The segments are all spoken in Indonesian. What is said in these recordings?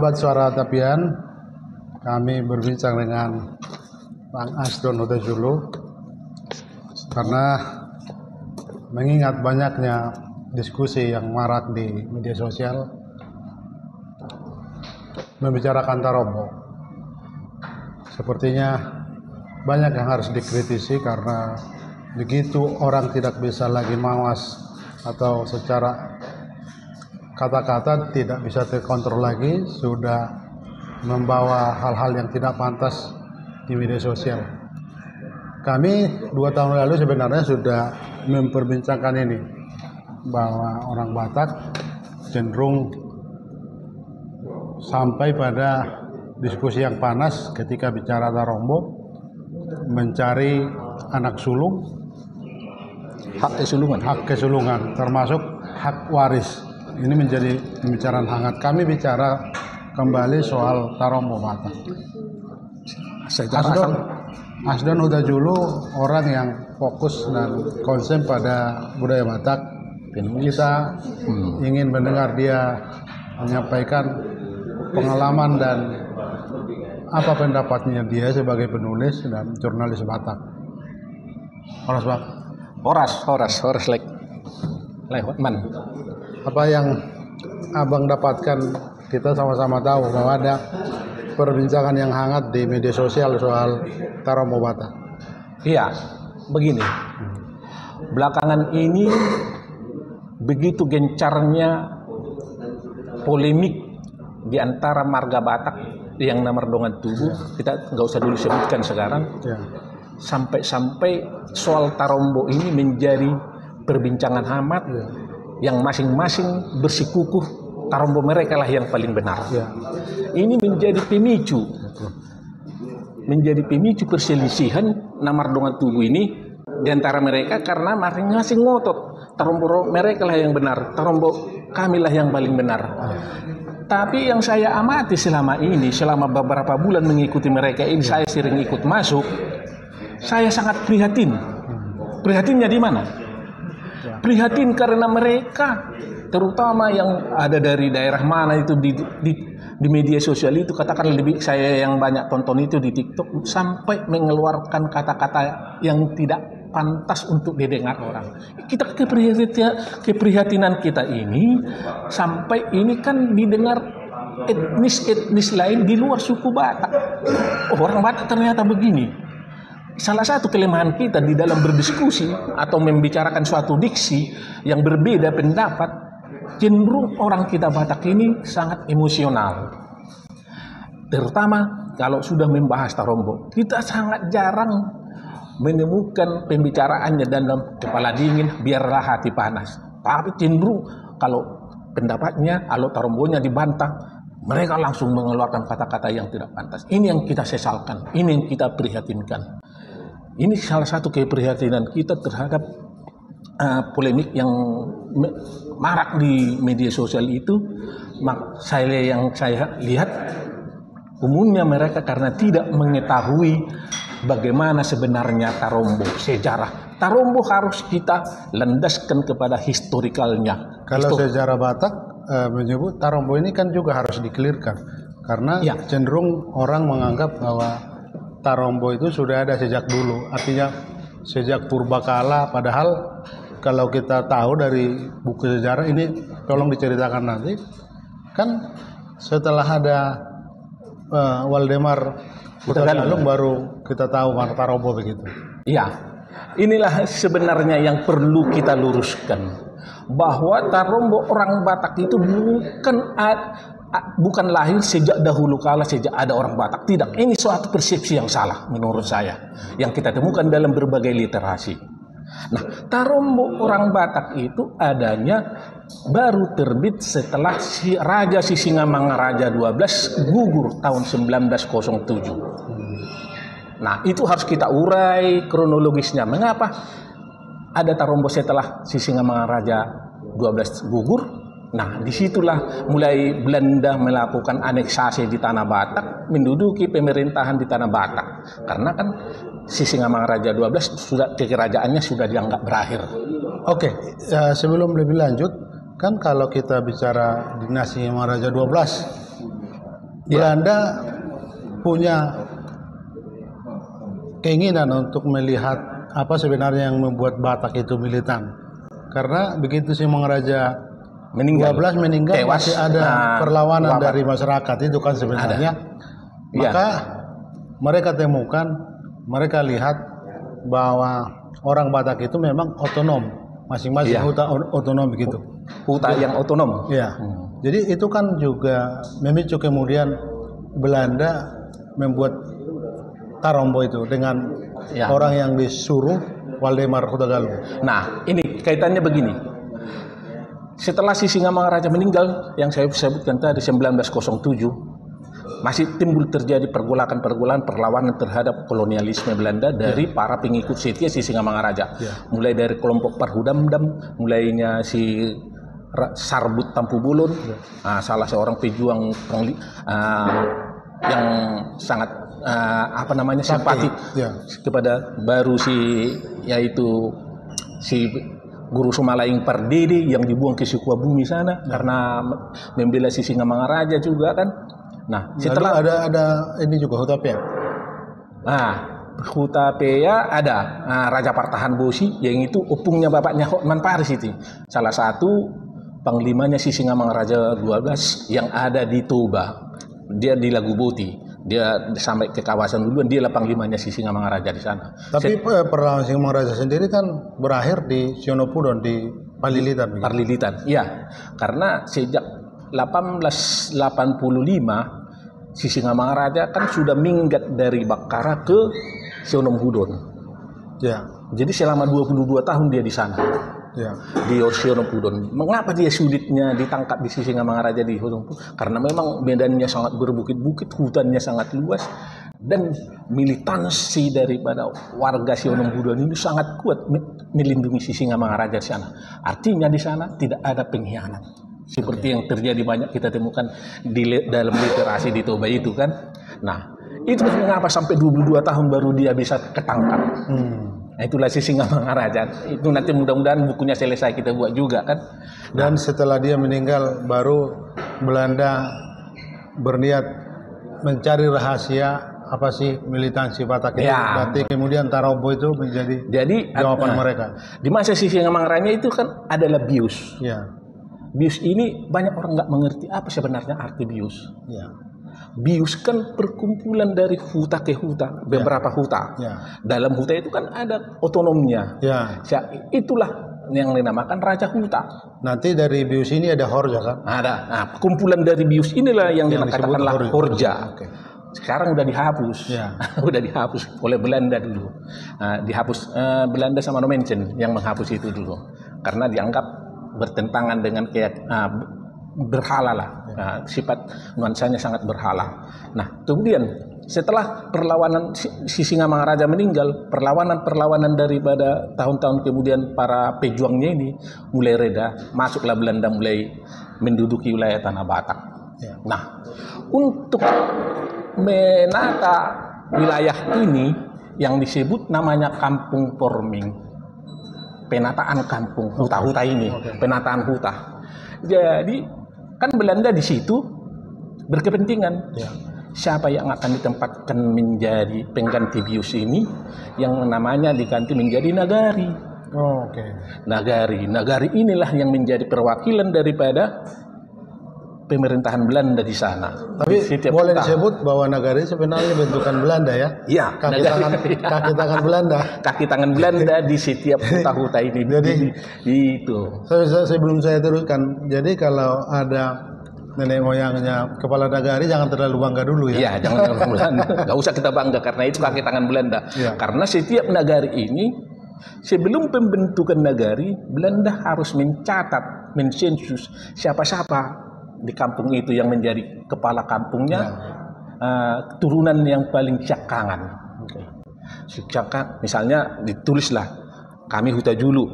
Sahabat Suara Tapian, kami berbincang dengan Bang Asdon Hudajulu karena mengingat banyaknya diskusi yang marak di media sosial membicarakan Tarombo. Sepertinya banyak yang harus dikritisi karena begitu orang tidak bisa lagi mawas atau secara kata-kata tidak bisa terkontrol lagi, sudah membawa hal-hal yang tidak pantas di media sosial. Kami 2 tahun lalu sebenarnya sudah memperbincangkan ini, bahwa orang Batak cenderung sampai pada diskusi yang panas ketika bicara Tarombo, mencari anak sulung, hak kesulungan termasuk hak waris. Ini menjadi pembicaraan hangat. Kami bicara kembali soal Tarombo Batak. Asdon Hudajulu orang yang fokus dan konsen pada budaya Batak. Kita ingin mendengar dia menyampaikan pengalaman dan apa pendapatnya dia sebagai penulis dan jurnalis Batak. Horas Bang. Horas lewat man. Apa yang Abang dapatkan? Kita sama-sama tahu bahwa ada perbincangan yang hangat di media sosial soal Tarombo Batak. Iya, begini. Belakangan ini begitu gencarnya polemik di antara marga Batak yang nomor Dongan Tugu, kita nggak usah dulu sebutkan sekarang. Ya. Sampai soal Tarombo ini menjadi perbincangan hangat. Ya. Yang masing-masing bersikukuh Tarombo mereka lah yang paling benar. Ya. Ini menjadi pemicu perselisihan Namar Dongan Tugu ini di antara mereka karena masing-masing ngotot Tarombo mereka lah yang benar, Tarombo kami lah yang paling benar. Tapi yang saya amati selama beberapa bulan mengikuti mereka ini, saya sering ikut masuk, saya sangat prihatin. Prihatinnya di mana? Prihatin karena mereka, terutama yang ada dari daerah mana itu di media sosial itu, katakan lebih saya yang banyak tonton itu di TikTok, sampai mengeluarkan kata-kata yang tidak pantas untuk didengar orang. Kita keprihatinan kita ini sampai ini kan didengar etnis lain di luar suku Batak. Oh, orang Batak ternyata begini. Salah satu kelemahan kita di dalam berdiskusi atau membicarakan suatu diksi yang berbeda pendapat, cenderung orang kita Batak ini sangat emosional. Terutama kalau sudah membahas Tarombo, kita sangat jarang menemukan pembicaraannya dalam kepala dingin, biarlah hati panas. Tapi cenderung kalau pendapatnya, kalau Tarombonya dibantah, mereka langsung mengeluarkan kata-kata yang tidak pantas. Ini yang kita sesalkan, ini yang kita prihatinkan. Ini salah satu keprihatinan kita terhadap polemik yang marak di media sosial itu. Yang saya lihat umumnya mereka karena tidak mengetahui bagaimana sebenarnya Tarombo, sejarah. Tarombo harus kita landaskan kepada historikalnya. Kalau sejarah Batak menyebut Tarombo ini kan juga harus dikelirkan. Karena cenderung orang menganggap bahwa Tarombo itu sudah ada sejak dulu, artinya sejak purbakala. Padahal kalau kita tahu dari buku sejarah ini, tolong diceritakan nanti, kan setelah ada Waldemar Hutagalung baru kita tahu mana Tarombo begitu. Iya, inilah sebenarnya yang perlu kita luruskan, bahwa Tarombo orang Batak itu bukan lahir sejak dahulu kala, sejak ada orang Batak. Tidak, ini suatu persepsi yang salah menurut saya, yang kita temukan dalam berbagai literasi. Nah, Tarombo orang Batak itu adanya baru terbit setelah Raja Sisingamangaraja 12 gugur tahun 1907. Nah, itu harus kita urai kronologisnya. Mengapa ada Tarombo setelah Sisingamangaraja 12 gugur? Nah, disitulah mulai Belanda melakukan aneksasi di Tanah Batak, menduduki pemerintahan di Tanah Batak. Karena kan Sisingamangaraja 12 sudah kekerajaannya sudah dianggap berakhir. Oke, sebelum lebih lanjut, kan kalau kita bicara dinasti Mangaraja 12, Belanda punya keinginan untuk melihat apa sebenarnya yang membuat Batak itu militan. Karena begitu Simangaraja meninggal 12 meninggal, tewas, masih ada perlawanan dari masyarakat itu kan sebenarnya. Maka mereka temukan, mereka lihat bahwa orang Batak itu memang otonom, masing-masing huta otonom begitu. Huta yang otonom. Iya. Jadi itu kan juga memicu kemudian Belanda membuat Tarombo itu dengan orang yang disuruh Waldemar Huta Galung. Nah, ini kaitannya begini. Setelah si Singamangaraja meninggal, yang saya sebutkan tadi 1907, masih timbul terjadi pergolakan-pergolakan perlawanan terhadap kolonialisme Belanda dari para pengikut setia si Singamangaraja. Mulai dari kelompok Parhudamdam, mulainya si Sarbut Tampu Bolon, salah seorang pejuang yang sangat simpati kepada baru yaitu si Guru Sumalaing Pardede yang dibuang ke Sukabumi sana karena membela si Singamangaraja juga kan. Nah, setelah ada ini juga Hutapea. Nah, Hutapea ada Raja Partahan Bosi yang itu opungnya bapaknya Hotman Paris itu. Salah satu panglimanya si Singamangaraja 12 yang ada di Toba. Dia di Laguboti. Dia sampai ke kawasan duluan, dia lah panglimanya si Singamangaraja di sana. Tapi perlawanan Singamangaraja sendiri kan berakhir di Sionopudon, di Parlilitan. Parlilitan, iya. Karena sejak 1885 si Singamangaraja kan sudah minggat dari Bakara ke Sionomhudon. Ya. Jadi selama 22 tahun dia di sana. Ya. Di Sionopudon. Mengapa dia sulitnya ditangkap di Singamangaraja di Sionopudon? Karena memang medannya sangat berbukit-bukit, hutannya sangat luas, dan militansi daripada warga Sionopudon ini sangat kuat melindungi si Singamangaraja di sana. Artinya di sana tidak ada pengkhianat. Seperti yang terjadi banyak kita temukan dalam literasi di Toba itu kan. Nah, itu mengapa sampai 22 tahun baru dia bisa ketangkap. Nah, itulah si Singamangaraja. Itu nanti mudah-mudahan bukunya selesai kita buat juga kan. Dan setelah dia meninggal baru Belanda berniat mencari rahasia apa sih militansi Batak itu. Berarti kemudian Tarombo itu menjadi jawaban mereka. Di masa si Singamangaraja itu kan adalah bius. Ya. Bius ini banyak orang nggak mengerti apa sebenarnya arti bius. Ya. Bius kan perkumpulan dari huta ke huta, beberapa huta. Dalam huta itu kan ada otonomnya. Itulah yang dinamakan Raja Huta. Nanti dari bius ini ada Horja kan? Ada. Nah, kumpulan dari bius inilah yang dikatakanlah Horja. Sekarang udah dihapus. Udah dihapus oleh Belanda dulu. Dihapus Belanda sama Nomensen yang menghapus itu dulu. Karena dianggap bertentangan dengan berhala lah, sifat nuansanya sangat berhala. Nah, kemudian setelah perlawanan si Singamangaraja meninggal, perlawanan daripada tahun-tahun kemudian para pejuangnya ini mulai reda, masuklah Belanda mulai menduduki wilayah tanah Batak. Nah, untuk menata wilayah ini yang disebut namanya Kampung Forming, penataan kampung huta-huta ini, penataan huta. Jadi kan Belanda di situ berkepentingan siapa yang akan ditempatkan menjadi pengganti bius ini, yang namanya diganti menjadi Nagari. Nagari inilah yang menjadi perwakilan daripada pemerintahan Belanda di sana. Tapi boleh disebut bahwa Nagari sebenarnya bentukan Belanda ya? Iya. Kaki tangan Belanda. Kaki tangan Belanda di setiap huta-huta ini. Jadi itu. Sebelum saya teruskan, jadi kalau ada nenek moyangnya kepala Nagari jangan terlalu bangga dulu ya? Iya, jangan terlalu bangga. Gak usah kita bangga karena itu kaki tangan Belanda. Karena setiap Nagari ini sebelum pembentukan Nagari, Belanda harus mencatat, mensensus siapa-siapa di kampung itu yang menjadi kepala kampungnya, turunan yang paling cakkangan. Cakkan, misalnya ditulislah kami Huta Julu,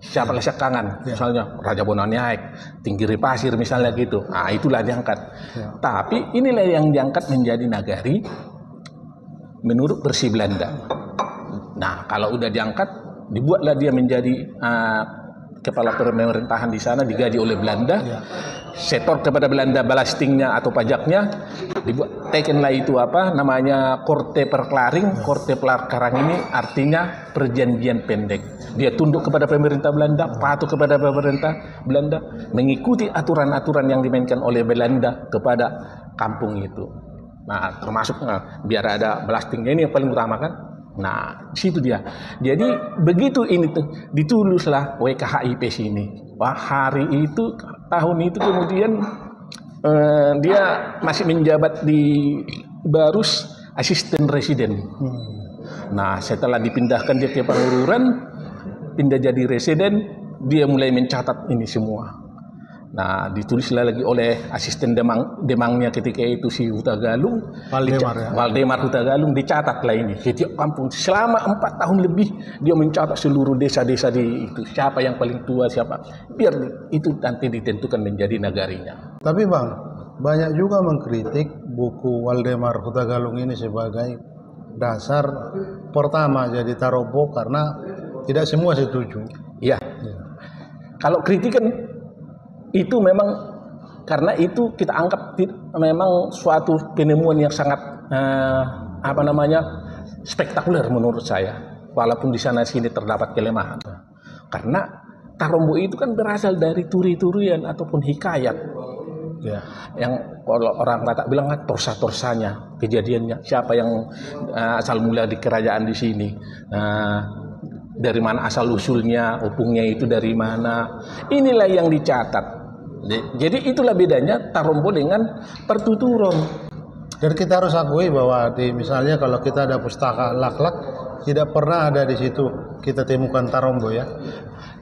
siapalah cakkangan, misalnya Raja Bonaniaek, Tinggiri Pasir misalnya gitu. Nah, itulah diangkat. Tapi inilah yang diangkat menjadi Nagari menurut versi Belanda. Nah, kalau udah diangkat, dibuatlah dia menjadi kepala pemerintahan di sana digaji oleh Belanda. Setor kepada Belanda balastingnya atau pajaknya, dibuat tekenlah itu apa namanya korte perklaring. Korte perklaring ini artinya perjanjian pendek. Dia tunduk kepada pemerintah Belanda, patuh kepada pemerintah Belanda, mengikuti aturan-aturan yang dimainkan oleh Belanda kepada kampung itu. Nah, termasuk biar ada belastingnya, ini yang paling utama kan. Nah, situ dia. Jadi begitu ini ditulislah WKHIP sini. Wah, hari itu tahun itu kemudian dia masih menjabat di Barus asisten residen. Nah, setelah dipindahkan dia ke Pangururan, pindah jadi residen, dia mulai mencatat ini semua. Nah, ditulislah lagi oleh asisten Demangnya ketika itu si Huta Galung, Waldemar Huta Galung, dicatatlah ini setiap kampung selama 4 tahun lebih dia mencatat seluruh desa-desa di itu, siapa yang paling tua, siapa, biar itu nanti ditentukan menjadi nagarinya. Tapi Bang, banyak juga mengkritik buku Waldemar Huta Galung ini sebagai dasar pertama jadi Tarombo karena tidak semua setuju. Iya. Kalau kritikan itu memang karena itu kita anggap memang suatu penemuan yang sangat spektakuler menurut saya, walaupun di sana sini terdapat kelemahan. Karena Tarombo itu kan berasal dari turi-turian ataupun hikayat. Yang kalau orang Batak bilang torsa-torsanya, kejadiannya, siapa yang asal mula di kerajaan di sini. Dari mana asal usulnya, opungnya itu dari mana. Inilah yang dicatat. Jadi itulah bedanya Tarombo dengan pertuturan. Dan kita harus akui bahwa misalnya kalau kita ada pustaka Laklak, tidak pernah ada di situ kita temukan Tarombo ya.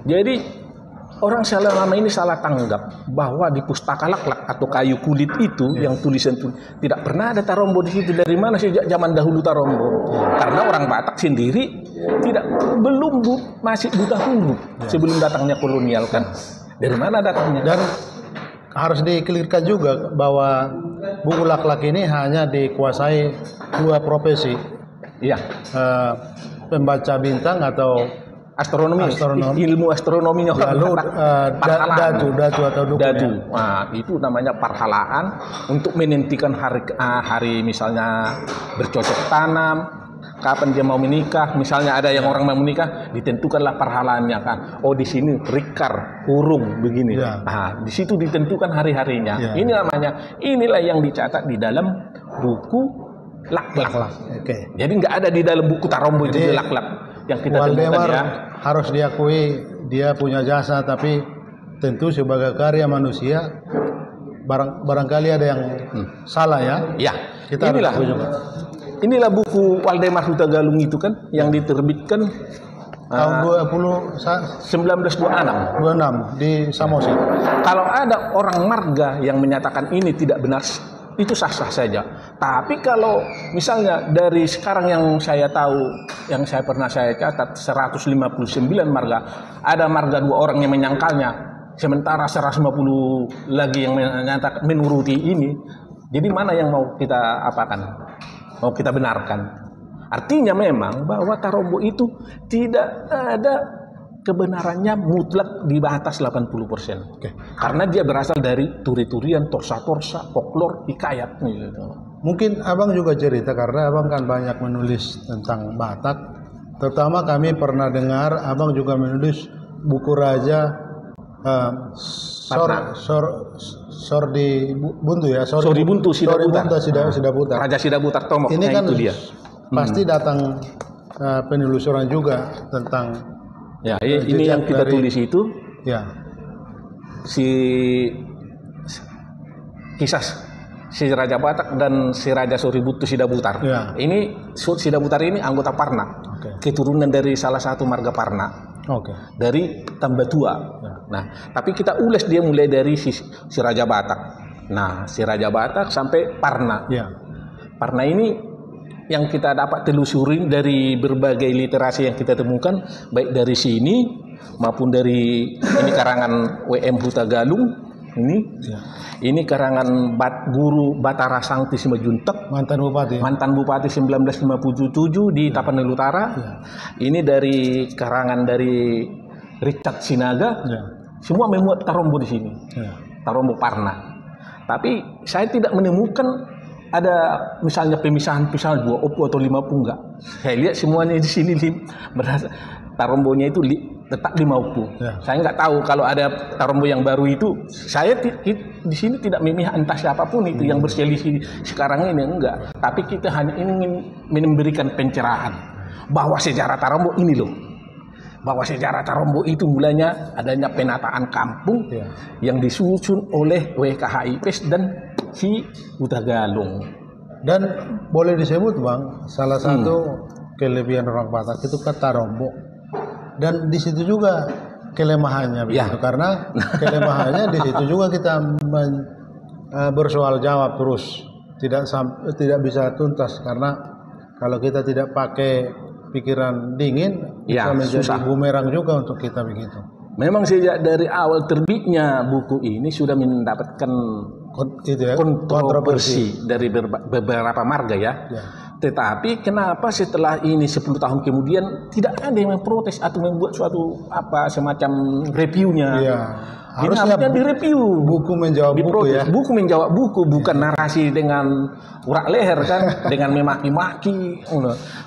Jadi orang selama ini salah tanggap bahwa di pustaka Laklak atau kayu kulit itu yang tulisan itu tidak pernah ada Tarombo di situ. Dari mana sejak zaman dahulu Tarombo? Karena orang Batak sendiri masih buta huruf sebelum datangnya kolonial kan. Dari mana datangnya? Dan harus dikelirkan juga bahwa buku Laklak ini hanya dikuasai 2 profesi. Iya. Pembaca bintang atau astronomi. Ilmu astronominya. Lalu datu atau dukun. Datu. Nah, itu namanya parhalaan untuk menentukan hari misalnya bercocok tanam, kapan dia mau menikah. Misalnya ada yang orang mau menikah, ditentukanlah parhalaannya kan. Oh, di sini rikar, urung begini. Nah, di situ ditentukan hari-harinya. Ini namanya, inilah yang dicatat di dalam buku Laklak. Jadi nggak ada di dalam buku Tarombo itu Laklak yang kita Waldemar temukan ya. Harus diakui dia punya jasa, tapi tentu sebagai karya manusia barangkali ada yang salah ya. Ya, kita harus akui juga. Inilah buku Waldemar Huta Galung itu kan yang diterbitkan tahun 1926 di Samosir. Kalau ada orang marga yang menyatakan ini tidak benar, itu sah-sah saja. Tapi kalau misalnya dari sekarang yang saya tahu, yang saya pernah catat 159 marga, ada marga 2 orang yang menyangkalnya, sementara 150 lagi yang menyatakan menuruti ini. Jadi mana yang mau kita apakan? Mau kita benarkan? Artinya memang bahwa Tarombo itu tidak ada kebenarannya mutlak di atas 80%. Karena dia berasal dari turi-turian, torsa-torsa, folklor, hikayat gitu. Mungkin Abang juga cerita karena Abang kan banyak menulis tentang Batak. Terutama kami pernah dengar Abang juga menulis buku Raja Sordi Buntu ya. Sordi Buntu Sidabutar. Raja Sidabutar Tomok. Ini kan itu dia. Pasti datang penelusuran juga tentang ya, ini yang kita tulis itu. Ya. Kisah si Raja Batak dan si Raja Soribuntu Sidabutar. Ya. Ini Sidabutar ini anggota Parna. Keturunan dari salah satu marga Parna. Dari Tambatua. Nah, tapi kita ulas dia mulai dari si Raja Batak. Nah, si Raja Batak sampai Parna. Parna ini yang kita dapat telusuri dari berbagai literasi yang kita temukan, baik dari sini maupun dari ini karangan W.M. Huta Galung ini karangan Guru Batara Sangti Simajuntak, mantan bupati 1957 di Tapanuli Utara. Ini dari karangan dari Richard Sinaga, Ya. semua memuat Tarombo di sini. Ya. Tarombo Parna. Tapi saya tidak menemukan ada misalnya pemisahan 20 atau 50 enggak. Saya lihat semuanya di sini berasa Tarombonya itu tetap 50. Ya. Saya nggak tahu kalau ada Tarombo yang baru itu. Saya di sini tidak memihak entah siapapun itu yang berselisih sekarang ini, enggak. Tapi kita hanya ingin memberikan pencerahan bahwa sejarah Tarombo ini loh. Bahwa sejarah Tarombo itu mulanya adanya penataan kampung Ya. yang disusun oleh WKHIPes dan si Huta Galung. Dan boleh disebut Bang, salah satu kelebihan orang Batak itu kan Tarombo. Dan di situ juga kelemahannya begitu. Karena kelemahannya di situ juga kita bersoal jawab terus, tidak bisa tuntas karena kalau kita tidak pakai pikiran dingin bisa menjadi susah. bumerang juga untuk kita begitu. Memang sejak dari awal terbitnya buku ini sudah mendapatkan kontroversi dari beberapa marga ya. Tetapi kenapa setelah ini 10 tahun kemudian tidak ada yang memprotes atau membuat suatu semacam reviewnya? Iya. Harusnya direview. Buku menjawab buku ya. Buku menjawab buku, bukan narasi dengan urak leher kan, dengan memaki-maki.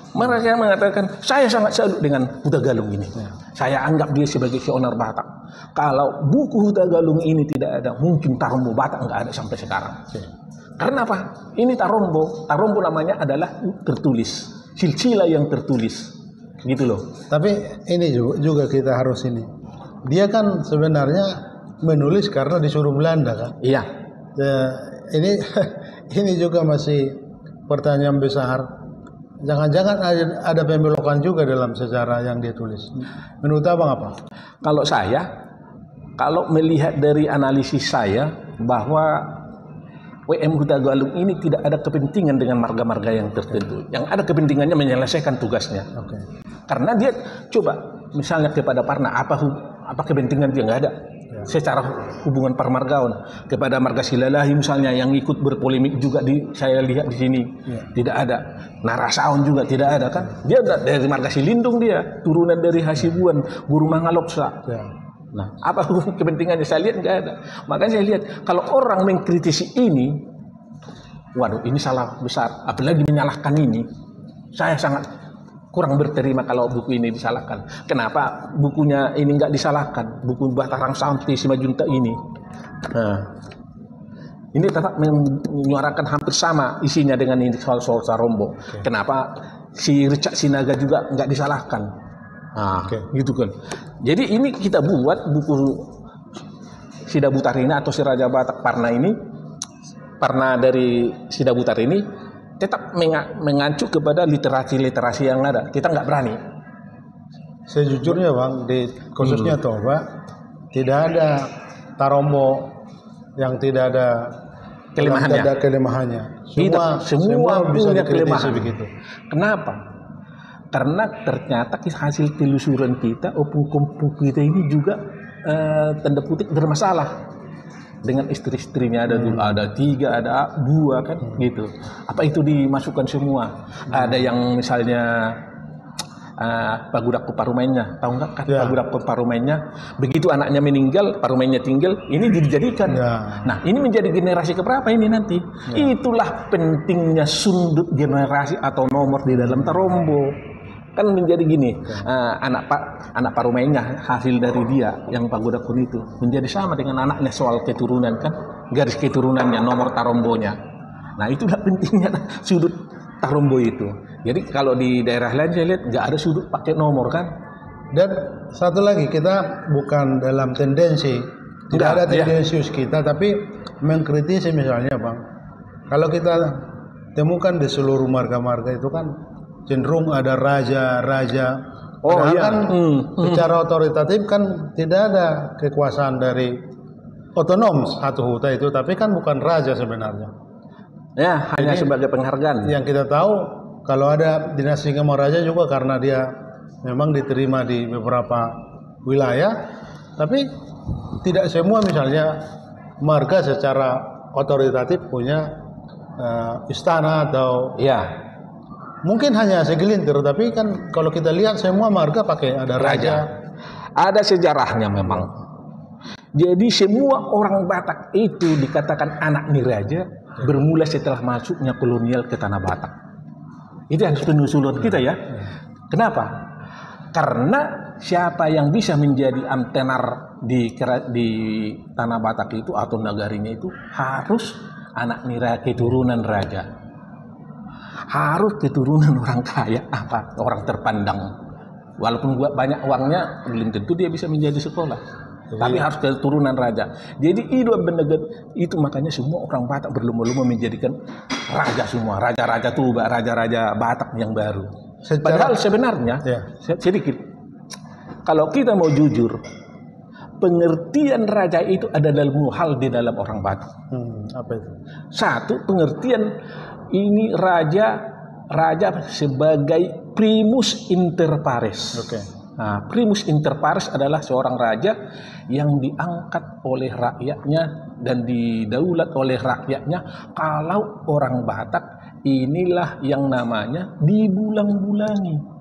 Mereka mengatakan saya sangat salut dengan Huta Galung ini. Saya anggap dia sebagai pioner Batak. Kalau buku Huta Galung ini tidak ada, mungkin Tarombo Batak nggak ada sampai sekarang. Karena apa? Ini Tarombo. Tarombo namanya adalah tertulis, silsilah yang tertulis, gitu loh. Tapi ini juga kita harus ini. Dia kan sebenarnya menulis karena disuruh Belanda kan. Iya. Ini juga masih pertanyaan besar. Jangan-jangan ada pembelokan juga dalam sejarah yang dia tulis. Menurut Abang apa? Kalau melihat dari analisis saya bahwa WM Huta Galung ini tidak ada kepentingan dengan marga-marga yang tertentu. Yang ada kepentingannya menyelesaikan tugasnya. Karena dia coba misalnya kepada Parna apa kepentingan dia nggak ada. Secara hubungan permargaon kepada marga Silalahi misalnya yang ikut berpolemik juga saya lihat di sini tidak ada. Narasaon juga tidak ada kan. Dia dari marga Silindung, dia turunan dari Hasibuan, Guru Mangaloksa. Nah, apa kepentingannya saya lihat nggak ada. Makanya saya lihat kalau orang mengkritisi ini, waduh ini salah besar. Apalagi menyalahkan ini, saya sangat kurang berterima kalau buku ini disalahkan. Kenapa bukunya ini nggak disalahkan? Buku Batarang Santi Simajunta ini. Nah, ini tetap menyuarakan hampir sama isinya dengan ini soal Tarombo. Kenapa si Richard Sinaga juga nggak disalahkan? Nah, gitu kan. Jadi ini kita buat buku Sida Butarina atau si Raja Batak Parna ini, Parna dari Sida Butar ini tetap mengacu kepada literasi-literasi yang ada. Kita nggak berani. Sejujurnya Bang, khususnya Toba, tidak ada Tarombo yang tidak ada kelemahannya. Semua bisa punya dikritisi kelemahan. begitu. Kenapa? Karena ternyata hasil telusuran kita, opung kita ini juga tanda kutip bermasalah. Dengan istri-istrinya ada dulu, ada 3, ada 2 kan gitu. Apa itu dimasukkan semua? Ada yang misalnya Pagudak Parumainya, tahu nggak kan? Pagudak Parumainya begitu anaknya meninggal, Parumainya tinggal, ini dijadikan. Nah, ini menjadi generasi keberapa ini nanti? Itulah pentingnya sundut generasi atau nomor di dalam Tarombo. Kan menjadi gini, anak Parumainya hasil dari dia yang Pagoda Kun itu menjadi sama dengan anaknya soal keturunan kan, garis keturunannya, nomor Tarombonya. Nah itulah pentingnya sudut Tarombo itu. Jadi kalau di daerah lain saya lihat nggak ada sudut pakai nomor kan. Dan satu lagi, kita bukan dalam tendensi, tidak ada tendensius kita, tapi mengkritisi misalnya Bang. Kalau kita temukan di seluruh marga-marga itu kan cenderung ada raja-raja. Kan secara otoritatif kan tidak ada kekuasaan dari otonom satu huta itu, tapi kan bukan raja sebenarnya. Ya, hanya sebagai penghargaan. Yang kita tahu kalau ada dinasti Kamaraja juga karena dia memang diterima di beberapa wilayah, tapi tidak semua misalnya marga secara otoritatif punya istana atau mungkin hanya segelintir, tapi kan kalau kita lihat semua marga pakai ada raja. Ada sejarahnya memang. Jadi semua orang Batak itu dikatakan anak niraja bermula setelah masuknya kolonial ke tanah Batak. Itu yang penelusuran kita ya. Kenapa? Karena siapa yang bisa menjadi amtenar di tanah Batak itu atau nagarinya itu harus anak niraja, keturunan raja. Harus keturunan orang kaya, orang terpandang. Walaupun banyak uangnya, belum tentu dia bisa menjadi sekolah. Tapi harus keturunan raja. Jadi itu makanya semua orang Batak berlomba-lomba menjadikan raja semua. Raja-raja Tuba, raja-raja Batak yang baru. Padahal sebenarnya, sedikit. Kalau kita mau jujur, pengertian raja itu ada dalam hal di dalam orang Batak. Apa itu? Satu, pengertian ini raja sebagai primus inter pares. Nah, primus inter pares adalah seorang raja yang diangkat oleh rakyatnya dan didaulat oleh rakyatnya. Kalau orang Batak inilah yang namanya dibulang-bulangi.